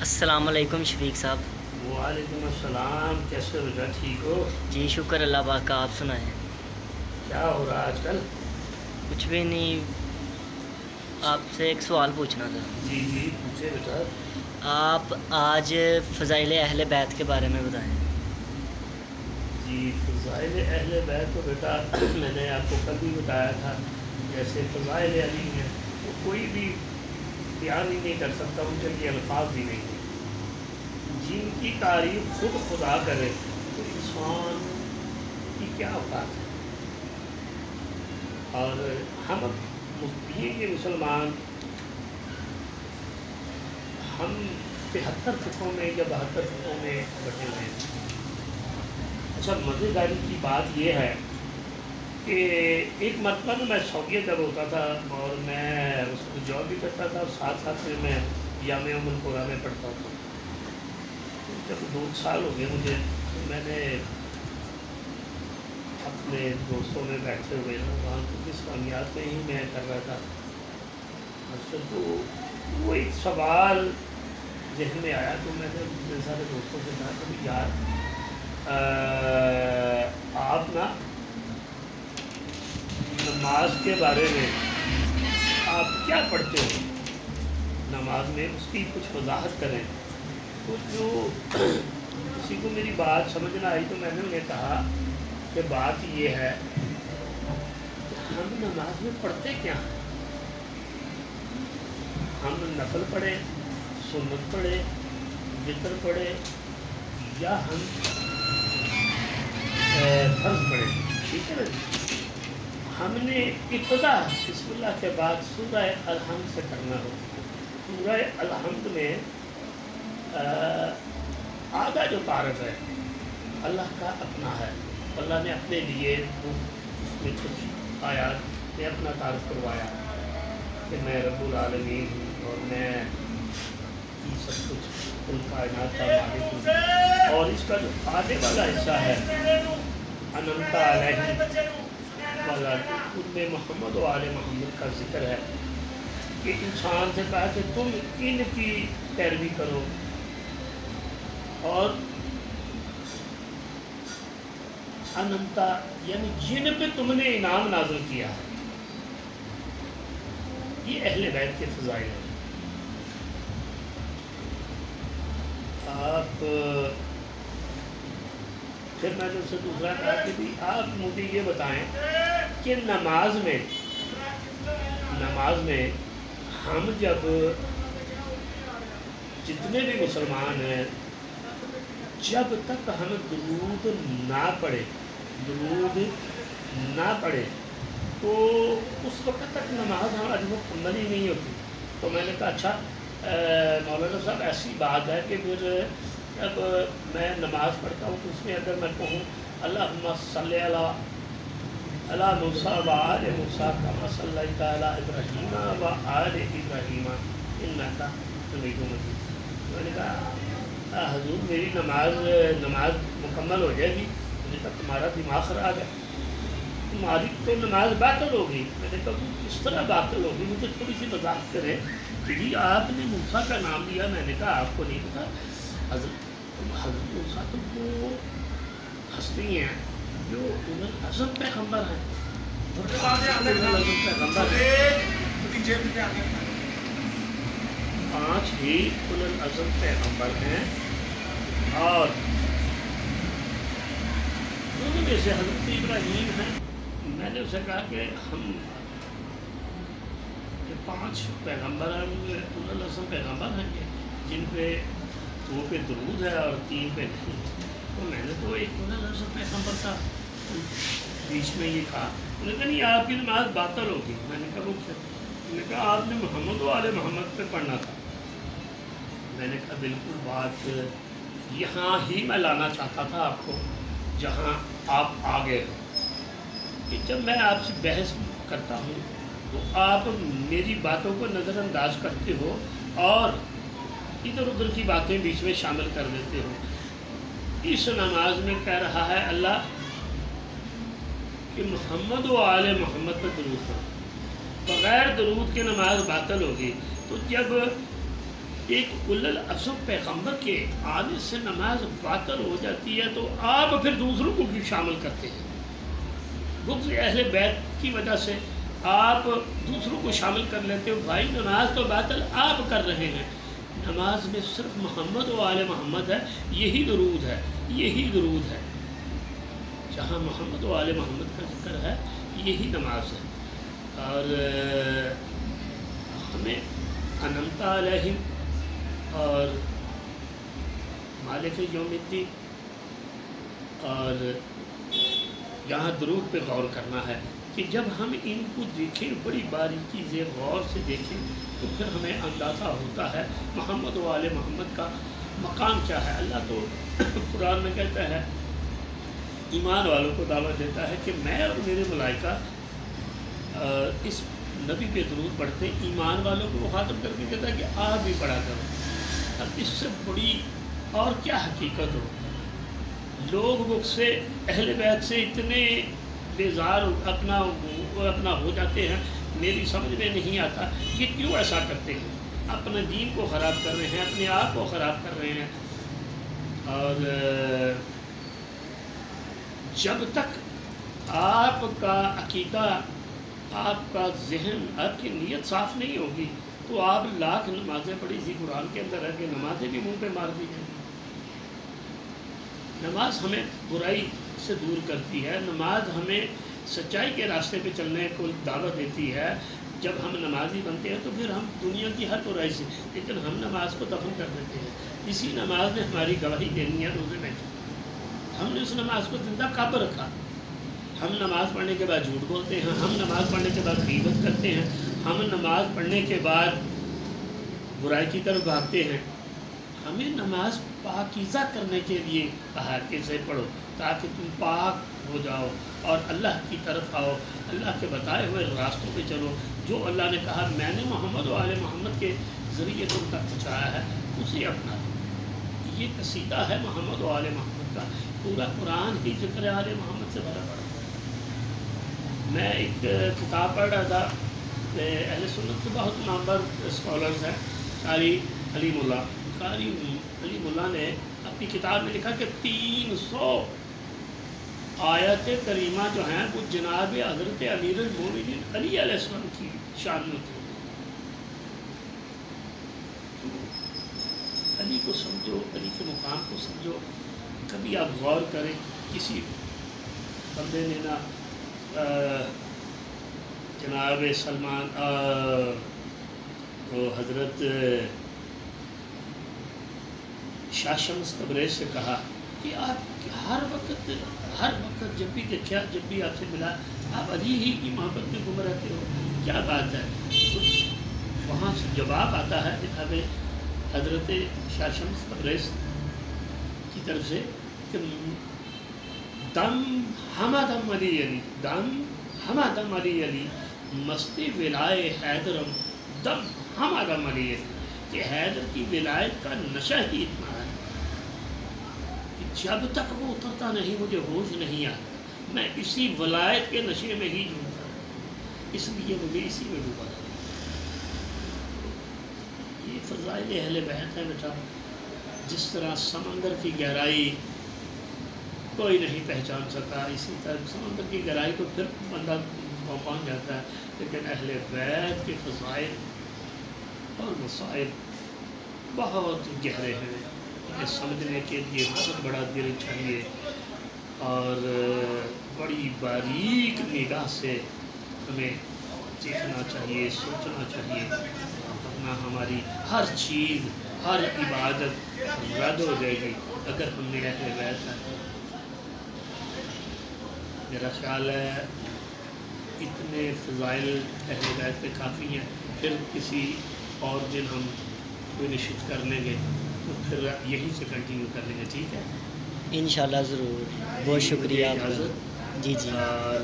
السلام علیکم شفیق صاحب۔ وعلیکم السلام، کیسے ہو بیٹا؟ ٹھیک ہو؟ جی شکر اللہ پاک کا، آپ سنائیں۔ کیا ہو رہا آج کل؟ کچھ بھی نہیں، آپ سے ایک سوال پوچھنا تھا۔ جی جی پوچھے بیٹا۔ آپ آج فضائل اہل بیت کے بارے میں بتائیں۔ جی فضائل اہل بیت تو بیٹا میں نے آپ کو کل بھی بتایا تھا، جیسے فضائل علی ہیں تو کوئی بھی بیان ہی نہیں کر سکتا، ان کے لیے الفاظ بھی نہیں ہیں۔ جن کی تعریف خود خدا کرے تو انسان کی کیا اوقات ہے۔ اور ہم یہ مسلمان ہم 73 فقوں میں یا 72 فقوں میں بٹے ہوئے ہیں۔ اچھا مزیداری کی بات یہ ہے کہ ایک مرتبہ میں سعودیہ جب ہوتا تھا اور میں اس کو جاب بھی کرتا تھا اور ساتھ ساتھ میں جامعہ ام القریٰ میں پڑھتا تھا۔ جب 2 سال ہو گئے مجھے، میں نے اپنے دوستوں میں بیٹھے ہوئے نا وہاں کی اسلامیات میں ہی میں کر رہا تھا، اچھا تو وہ ایک سوال ذہن میں آیا تو میں نے اپنے سارے دوستوں سے کہا کہ یار آپ نا نماز کے بارے میں آپ کیا پڑھتے ہو، نماز میں اس کی کچھ وضاحت کریں۔ تو جو کسی کو میری بات سمجھ نہ آئی تو میں نے انہیں کہا کہ بات یہ ہے کہ ہم نماز میں پڑھتے کیا ہیں؟ ہم نفل پڑھیں، سنت پڑھیں، وتر پڑھیں یا ہم فرض پڑھیں، ٹھیک ہے نا؟ ہم نے ابتدا بسم اللہ کے بعد سورہ الحمد سے کرنا ہو۔ سورہ الحمد میں آدھا جو تعارف ہے اللہ کا اپنا ہے، اللہ نے اپنے لیے اس میں کچھ آیات میں اپنا تعارف کروایا کہ میں رب العالمین ہوں اور میں یہ سب کچھ کل کائنات کا مالک ہوں۔ اور اس کا جو آگے والا حصہ ہے اننتا علیہ والا، ان میں محمد و آل محمد کا ذکر ہے کہ انسان سے کہا کہ تم ان کی پیروی کرو اور اننتا یعنی جن پہ تم نے انعام نازل کیا ہے۔ یہ اہل بیت کے فضائل ہیں۔ آپ پھر میں نے اس سے دوسرا کہا کہ بھی آپ مجھے یہ بتائیں کہ نماز میں ہم جب جتنے بھی مسلمان ہیں جب تک ہم درود نہ پڑھے تو اس وقت تک نماز ہماری مکمل ہی نہیں ہوتی۔ تو میں نے کہا اچھا مولانا صاحب ایسی بات ہے کہ پھر جب میں نماز پڑھتا ہوں تو اس میں اگر میں کہوں اللہم صلی علی موسیٰ و آل موسیٰ کما صلیت علی ابراہیم و آل ابراہیم انک حمید مجید، میں نے کہا حضور میری نماز مکمل ہو جائے گی، مجھے کہا تمہارا دماغ خراب ہے، تمہاری تو نماز باطل ہوگی۔ میں نے کہا کس طرح باطل ہوگی، مجھے تھوڑی سی وضاحت کریں کہ جی آپ نے موسیٰ کا نام لیا۔ میں نے کہا آپ کو نہیں پتا حضرت موسیٰ تو وہ ہستی ہیں جو اولو العزم پیغمبر ہیں، پانچ ہی اولو العزم پیغمبر ہیں اور ان میں سے حضرت ابراہیم ہیں۔ میں نے اسے کہا کہ ہم 5 پیغمبر ہیں، ان میں اولو العزم پیغمبر ہیں جن پہ 2 پہ درود ہے اور 3 پہ نہیں۔ تو میں نے تو ایک اولو العزم پیغمبر کا بیچ میں یہ کہا، انہوں نے کہا نہیں آپ کی نماز باطل ہوگی۔ میں نے کہا وہ کیا؟ انہوں نے کہا آپ نے محمد و آل محمد پہ پڑھنا تھا۔ میں نے کہا بالکل بات یہاں ہی میں لانا چاہتا تھا آپ کو جہاں آپ آگے ہو، کہ جب میں آپ سے بحث کرتا ہوں تو آپ میری باتوں کو نظر انداز کرتے ہو اور ادھر ادھر کی باتیں بیچ میں شامل کر دیتے ہو۔ اس نماز میں کہہ رہا ہے اللہ کہ محمد و آل محمد پر درود کرو، بغیر درود کے نماز باطل ہوگی۔ تو جب ایک اولل ازم پیغمبر کے آنے سے نماز باطل ہو جاتی ہے تو آپ پھر دوسروں کو بھی شامل کرتے ہیں؟ بغض اہل بیت کی وجہ سے آپ دوسروں کو شامل کر لیتے ہو. بھائی نماز تو باطل آپ کر رہے ہیں. نماز میں صرف محمد و آل محمد ہے، یہی درود ہے، یہی درود ہے. جہاں محمد و آل محمد کا ذکر ہے یہی نماز ہے. اور ہمیں انعمت علیہم اور مالک یوم الدین اور یہاں درود پہ غور کرنا ہے کہ جب ہم ان کو دیکھیں بڑی باریکی سے غور سے دیکھیں تو پھر ہمیں اندازہ ہوتا ہے محمد و آل محمد کا مقام کیا ہے. اللہ تو قرآن میں کہتا ہے، ایمان والوں کو دعوت دیتا ہے کہ میں اور میرے ملائکہ اس نبی پہ درود پڑھتے ہیں. ایمان والوں کو مخاطب کر کے کہتا ہے کہ آپ بھی پڑھا کرو. اب اس سے بڑی اور کیا حقیقت ہو. لوگ مجھ سے اہل بیت سے اتنے بیزار اپنا ہو جاتے ہیں، میری سمجھ میں نہیں آتا یہ کیوں ایسا کرتے ہیں. اپنے دین کو خراب کر رہے ہیں، اپنے آپ کو خراب کر رہے ہیں. اور جب تک آپ کا عقیدہ، آپ کا ذہن، آپ کی نیت صاف نہیں ہوگی تو آپ لاکھ نمازیں پڑھی تھی قرآن کے اندر ہے کہ نمازیں بھی منہ پہ مار دی جائیں. نماز ہمیں برائی سے دور کرتی ہے، نماز ہمیں سچائی کے راستے پہ چلنے کو دعوت دیتی ہے. جب ہم نمازی بنتے ہیں تو پھر ہم دنیا کی ہر برائی سے، لیکن ہم نماز کو دفن کر دیتے ہیں. اسی نماز نے ہماری گواہی دینی ہے روزے میں. ہم نے اس نماز کو زندہ کب رکھا؟ ہم نماز پڑھنے کے بعد جھوٹ بولتے ہیں، ہم نماز پڑھنے کے بعد غیبت کرتے ہیں، ہم نماز پڑھنے کے بعد برائی کی طرف بھاگتے ہیں. ہمیں نماز پاکیزہ کرنے کے لیے کہا کہ اسے پڑھو تاکہ تم پاک ہو جاؤ اور اللہ کی طرف آؤ، اللہ کے بتائے ہوئے راستوں پہ چلو. جو اللہ نے کہا میں نے محمد و آل محمد کے ذریعے تم تک پہنچایا ہے اسے اپنا دو. یہ قصیدہ ہے محمد و آل محمد کا. پورا قرآن ہی ذکر آل محمد سے بھرا پڑا. میں ایک کتاب پڑھ رہا تھا، اہل سنت کے بہت نامور اسکالرز ہیں، قاری علی ملا. قاری علی ملا نے اپنی کتاب میں لکھا کہ 300 آیت کریمہ جو ہیں وہ جناب حضرت امیر المومنین علی علیہ السلام کی شان میں تھی. علی کو سمجھو، علی کے مقام کو سمجھو. کبھی آپ غور کریں کسی بندے نے نا جناب سلمان وہ حضرت شاہ شمس تبریز سے کہا کہ آپ ہر وقت جب بھی دیکھا، جب بھی آپ سے ملا آپ علی ہی کی محبت میں گم رہتے ہو، کیا بات ہے؟ تو وہاں سے جواب آتا ہے جناب حضرت شاہ شمس تبریز کی طرف سے کہ دم ہما دم علی علی، دم ہما دم علی علی، مستی ولائے حیدرم دم ہما دم علی علی. کہ حیدر کی ولایت کا نشہ ہی اتنا ہے کہ جب تک وہ اترتا نہیں مجھے ہوش نہیں آتا. میں اسی ولایت کے نشے میں ہی ڈوبتا ہوں، اس لیے مجھے اسی میں ڈوبا تھا. یہ فضائل اہل بیت ہے بیٹا. جس طرح سمندر کی گہرائی کوئی نہیں پہچان سکتا، اسی طرح سمندر کی گہرائی کو پھر بندہ پہنچ جاتا ہے. لیکن اہل بیت کے فضائل اور مسائل بہت گہرے ہیں. انہیں سمجھنے کے لیے بہت بڑا دل چاہیے اور بڑی باریک نگاہ سے ہمیں دیکھنا چاہیے، سوچنا چاہیے، ورنہ ہماری ہر چیز، ہر عبادت رد ہو جائے گی اگر ہم نے اہل بیت ہے. میرا خیال ہے اتنے فضائل اہل بیت پہ کافی ہیں. پھر کسی اور دن ہم کوئی نشست کر لیں گے تو پھر یہیں سے کنٹینیو کر لیں گے. ٹھیک ہے انشاءاللہ ضرور. بہت شکریہ آپ کا. جی جی. اور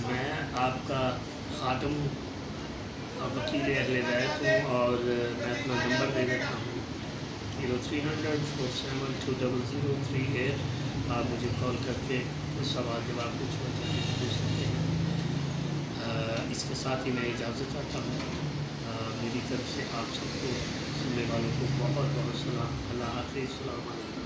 میں آپ کا خادم ہوں اور وکیل اہل بیت ہوں اور میں اپنا نمبر دے دیتا ہوں 030047200038. آپ مجھے کال کر کے اس سوال جواب پوچھ سکتے ہیں. اس کے ساتھ ہی میں اجازت چاہتا ہوں. میری طرف سے آپ سب کو سننے والوں کو بہت بہت سلام، اللہ حافظ، السلام علیکم۔